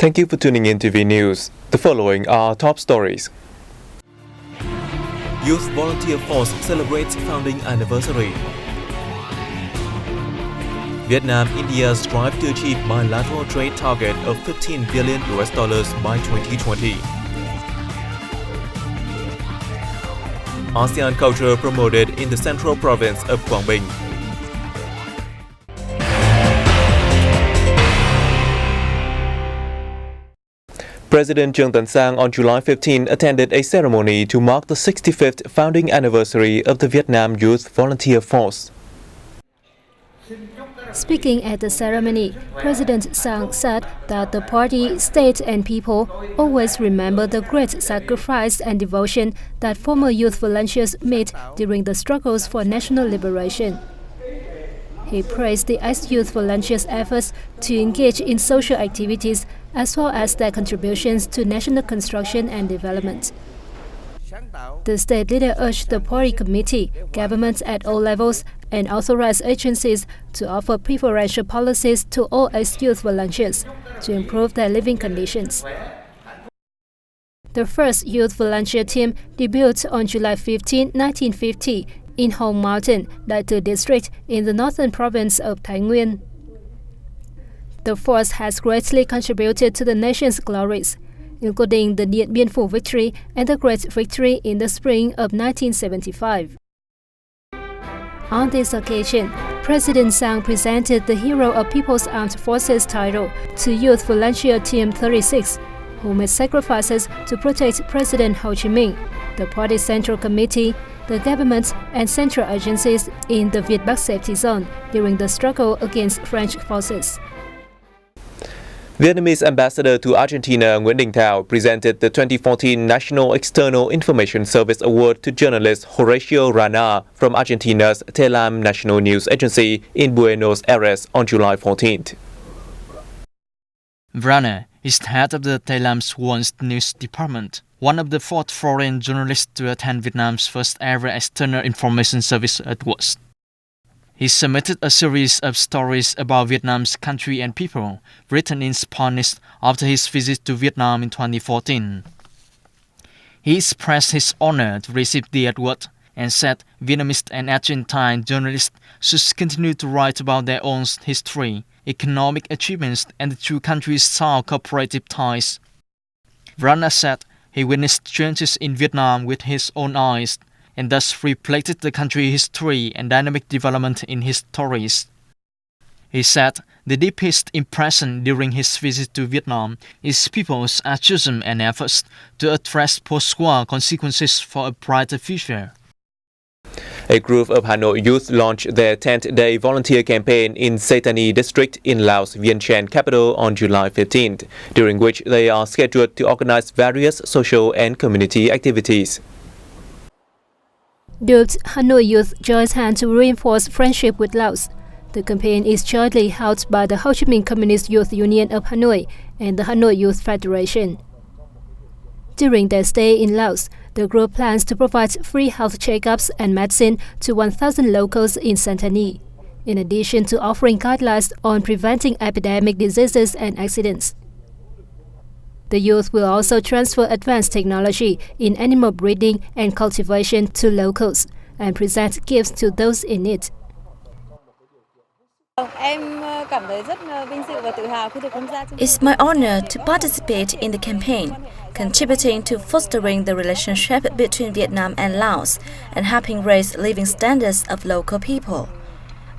Thank you for tuning in to V News. The following are top stories. Youth Volunteer Force celebrates founding anniversary. Vietnam, India strive to achieve bilateral trade target of $15 billion by 2020. ASEAN culture promoted in the central province of Quảng Bình. President Trương Tấn Sang on July 15 attended a ceremony to mark the 65th founding anniversary of the Vietnam Youth Volunteer Force. Speaking at the ceremony, President Sang said that the party, state and people always remember the great sacrifice and devotion that former youth volunteers made during the struggles for national liberation. He praised the ex-youth volunteers' efforts to engage in social activities as well as their contributions to national construction and development. The state leader urged the party committee, governments at all levels, and authorized agencies to offer preferential policies to all ex-youth volunteers to improve their living conditions. The first youth volunteer team debuted on July 15, 1950, in Hồng Mountain, Đại Từ district in the northern province of Thái Nguyên. The force has greatly contributed to the nation's glories, including the Điện Biên Phủ victory and the great victory in the spring of 1975. On this occasion, President Sang presented the Hero of People's Armed Forces title to Youth Volunteer Team 36, who made sacrifices to protect President Ho Chi Minh, the party's Central Committee, the government and central agencies in the Việt Bắc safety zone during the struggle against French forces. Vietnamese ambassador to Argentina Nguyễn Đình Thảo presented the 2014 National External Information Service Award to journalist Horacio Rana from Argentina's TELAM National News Agency in Buenos Aires on July 14th. Rana is head of the TELAM's World News Department, one of the 4 foreign journalists to attend Vietnam's first ever External Information Service Awards. He submitted a series of stories about Vietnam's country and people, written in Spanish after his visit to Vietnam in 2014. He expressed his honor to receive the award and said Vietnamese and Argentine journalists should continue to write about their own history, economic achievements, and the two countries' sound cooperative ties. Rana said he witnessed changes in Vietnam with his own eyes, and thus reflected the country's history and dynamic development in his stories. He said the deepest impression during his visit to Vietnam is people's activism and efforts to address post-war consequences for a brighter future. A group of Hanoi youth launched their 10th-day volunteer campaign in Saitani district in Laos, Vientiane capital on July 15th, during which they are scheduled to organize various social and community activities. Youth Hanoi Youth joins hands to reinforce friendship with Laos. The campaign is jointly held by the Ho Chi Minh Communist Youth Union of Hanoi and the Hanoi Youth Federation. During their stay in Laos, the group plans to provide free health checkups and medicine to 1,000 locals in Saitani, in addition to offering guidelines on preventing epidemic diseases and accidents. The youth will also transfer advanced technology in animal breeding and cultivation to locals and present gifts to those in need. It's my honor to participate in the campaign, contributing to fostering the relationship between Vietnam and Laos and helping raise living standards of local people.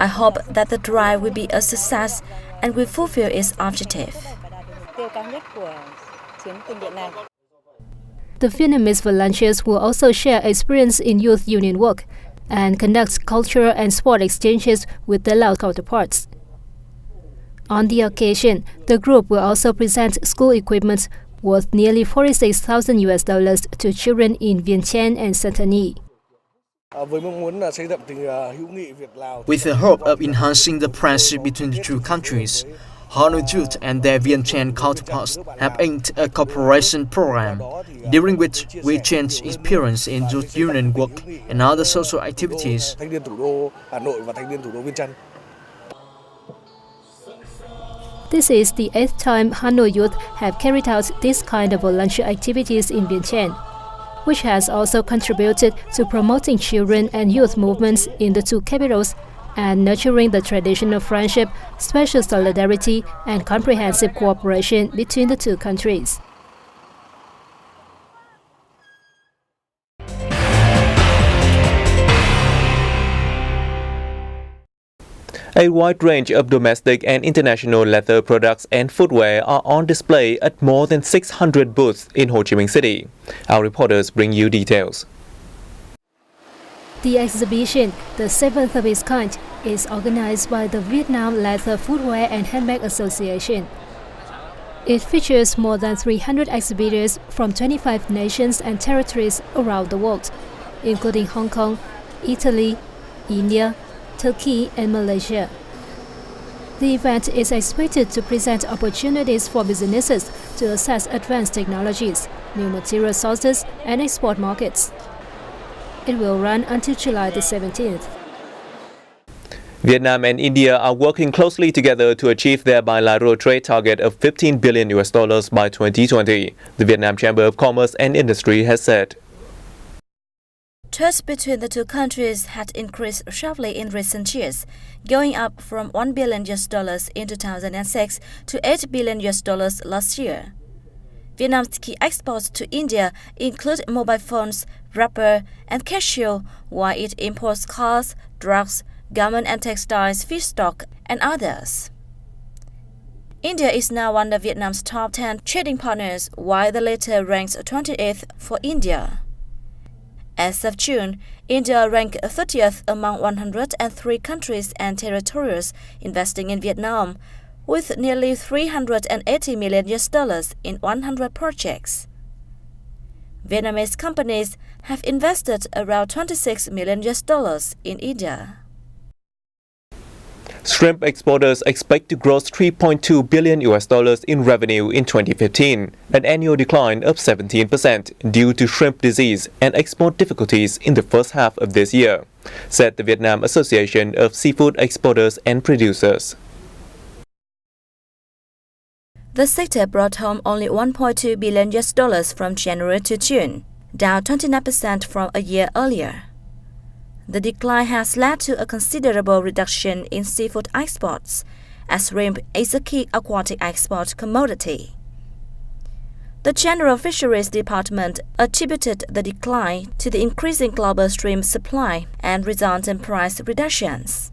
I hope that the drive will be a success and will fulfill its objective. The Vietnamese volunteers will also share experience in youth union work and conduct cultural and sport exchanges with their Lao counterparts. On the occasion, the group will also present school equipment worth nearly $46,000 to children in Vientiane and Saitani. With the hope of enhancing the friendship between the two countries, Hanoi Youth and their Vientiane counterparts have inked a cooperation program, during which we exchange experience in youth union work and other social activities. This is the 8th time Hanoi youth have carried out this kind of volunteer activities in Vientiane, which has also contributed to promoting children and youth movements in the two capitals and nurturing the traditional friendship, special solidarity, and comprehensive cooperation between the two countries. A wide range of domestic and international leather products and footwear are on display at more than 600 booths in Ho Chi Minh City. Our reporters bring you details. The exhibition, the seventh of its kind, is organized by the Vietnam Leather Footwear and Handbag Association. It features more than 300 exhibitors from 25 nations and territories around the world, including Hong Kong, Italy, India, Turkey, and Malaysia. The event is expected to present opportunities for businesses to access advanced technologies, new material sources, and export markets. It will run until July the 17th. Vietnam and India are working closely together to achieve their bilateral trade target of $15 billion by 2020, the Vietnam Chamber of Commerce and Industry has said. Trade between the two countries had increased sharply in recent years, going up from $1 billion in 2006 to $8 billion last year. Vietnam's key exports to India include mobile phones, rubber, and cashew, while it imports cars, drugs, garment and textiles, feedstock, and others. India is now one of Vietnam's top 10 trading partners, while the latter ranks 28th for India. As of June, India ranked 30th among 103 countries and territories investing in Vietnam, with nearly $380 million in 100 projects. Vietnamese companies have invested around $26 million in India. Shrimp exporters expect to gross $3.2 billion in revenue in 2015, an annual decline of 17% due to shrimp disease and export difficulties in the first half of this year, said the Vietnam Association of Seafood Exporters and Producers. The sector brought home only $1.2 billion from January to June, down 29% from a year earlier. The decline has led to a considerable reduction in seafood exports, as shrimp is a key aquatic export commodity. The General Fisheries Department attributed the decline to the increasing global shrimp supply and resultant price reductions.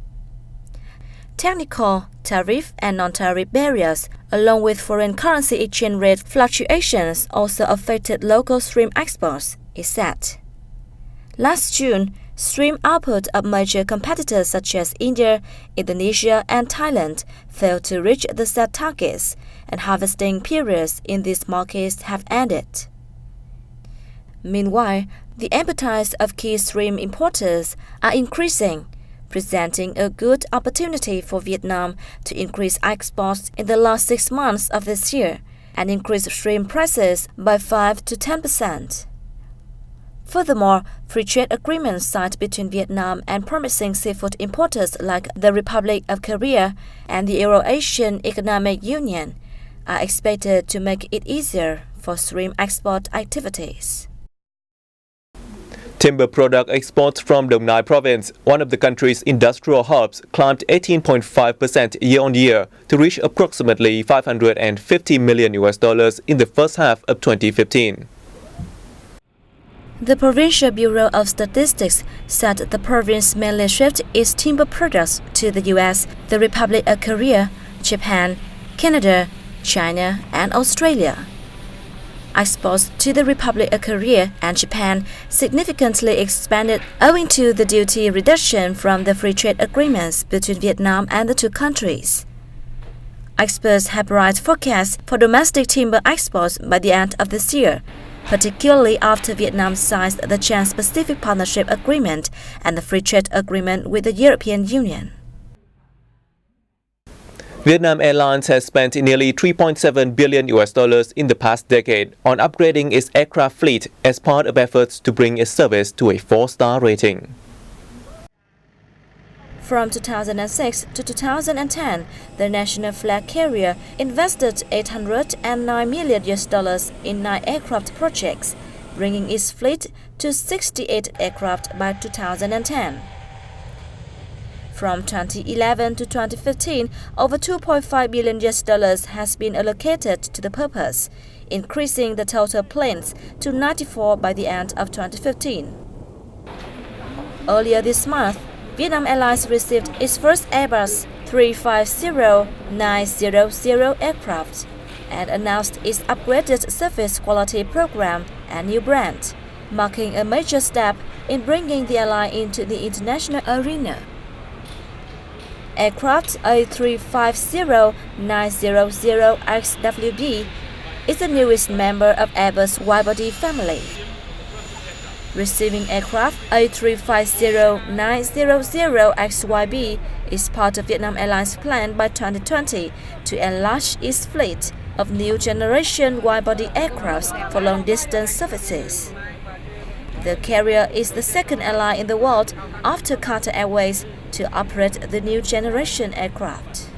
Technical, tariff, and non-tariff barriers, along with foreign currency exchange rate fluctuations, also affected local shrimp exports, it said. Last June, shrimp output of major competitors such as India, Indonesia, and Thailand failed to reach the set targets, and harvesting periods in these markets have ended. Meanwhile, the appetites of key shrimp importers are increasing, presenting a good opportunity for Vietnam to increase exports in the last 6 months of this year and increase shrimp prices by 5 to 10%. Furthermore, free trade agreements signed between Vietnam and promising seafood importers like the Republic of Korea and the Euro-Asian Economic Union are expected to make it easier for shrimp export activities. Timber product exports from Dong Nai province, one of the country's industrial hubs, climbed 18.5% year-on-year to reach approximately $550 million in the first half of 2015. The Provincial Bureau of Statistics said the province mainly shipped its timber products to the US, the Republic of Korea, Japan, Canada, China, and Australia. Exports to the Republic of Korea and Japan significantly expanded owing to the duty reduction from the free trade agreements between Vietnam and the two countries. Experts have bright forecasts for domestic timber exports by the end of this year, particularly after Vietnam signed the Trans-Pacific Partnership Agreement and the Free Trade Agreement with the European Union. Vietnam Airlines has spent nearly $3.7 billion in the past decade on upgrading its aircraft fleet as part of efforts to bring its service to a 4-star rating. From 2006 to 2010, the national flag carrier invested $809 million in 9 aircraft projects, bringing its fleet to 68 aircraft by 2010. From 2011 to 2015, over $2.5 billion has been allocated to the purpose, increasing the total planes to 94 by the end of 2015. Earlier this month, Vietnam Airlines received its first Airbus 350-900 aircraft and announced its upgraded service quality program and new brand, marking a major step in bringing the airline into the international arena. Aircraft A350-900 XWB is the newest member of Airbus widebody family. Receiving aircraft A350-900 XYB is part of Vietnam Airlines' plan by 2020 to enlarge its fleet of new generation widebody aircraft for long-distance services. The carrier is the second airline in the world after Qatar Airways to operate the new generation aircraft.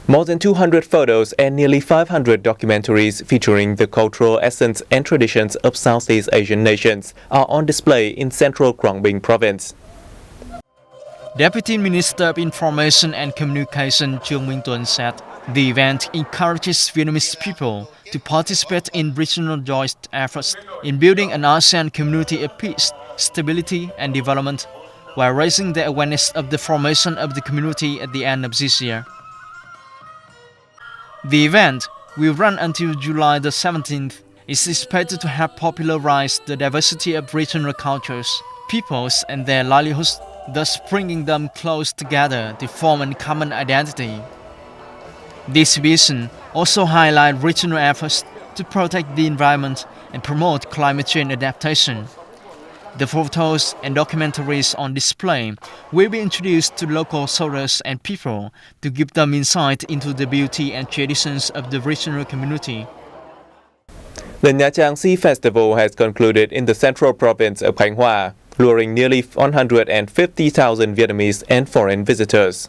More than 200 photos and nearly 500 documentaries featuring the cultural essence and traditions of Southeast Asian nations are on display in central Quang Binh province. Deputy Minister of Information and Communication Trương Minh Tuấn said the event encourages Vietnamese people to participate in regional joint efforts in building an ASEAN community of peace, stability and development, while raising the awareness of the formation of the community at the end of this year. The event will run until July the 17th. Is expected to help popularize the diversity of regional cultures, peoples and their livelihoods, thus bringing them close together to form a common identity. The exhibition also highlights regional efforts to protect the environment and promote climate change adaptation. The photos and documentaries on display will be introduced to local soldiers and people to give them insight into the beauty and traditions of the regional community. The Nha Trang Sea Festival has concluded in the central province of Khánh Hòa, luring nearly 150,000 Vietnamese and foreign visitors.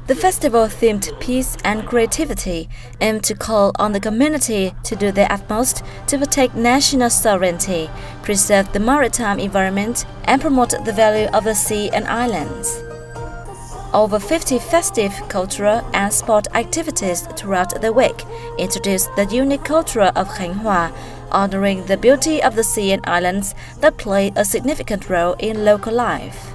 The festival themed peace and creativity aimed to call on the community to do their utmost to protect national sovereignty, preserve the maritime environment, and promote the value of the sea and islands. Over 50 festive, cultural, and sport activities throughout the week introduced the unique culture of Khánh Hòa, honoring the beauty of the sea and islands that play a significant role in local life.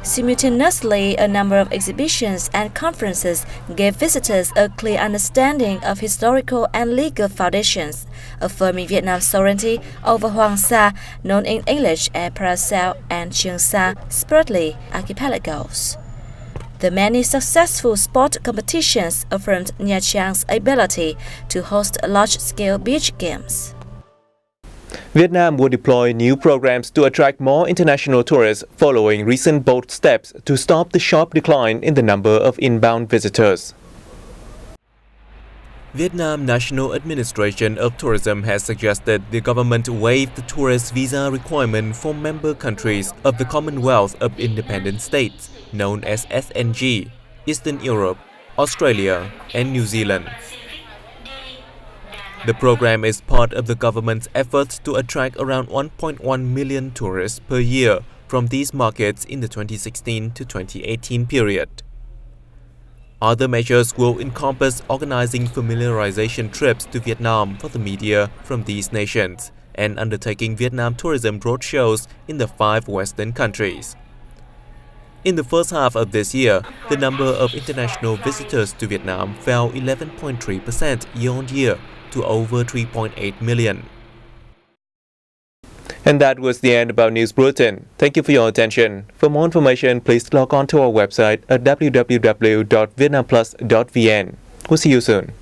Simultaneously, a number of exhibitions and conferences gave visitors a clear understanding of historical and legal foundations, affirming Vietnam's sovereignty over Hoàng Sa, known in English as Paracel, and Trường Sa, Spratly archipelagos. The many successful sport competitions affirmed Nha Trang's ability to host large-scale beach games. Vietnam will deploy new programs to attract more international tourists following recent bold steps to stop the sharp decline in the number of inbound visitors. Vietnam National Administration of Tourism has suggested the government waive the tourist visa requirement for member countries of the Commonwealth of Independent States, known as SNG, Eastern Europe, Australia, and New Zealand. The program is part of the government's efforts to attract around 1.1 million tourists per year from these markets in the 2016 to 2018 period. Other measures will encompass organizing familiarization trips to Vietnam for the media from these nations and undertaking Vietnam tourism roadshows in the 5 Western countries. In the first half of this year, the number of international visitors to Vietnam fell 11.3% year-on-year to over 3.8 million. And that was the end of our news bulletin. Thank you for your attention. For more information, please log on to our website at www.vietnamplus.vn. We'll see you soon.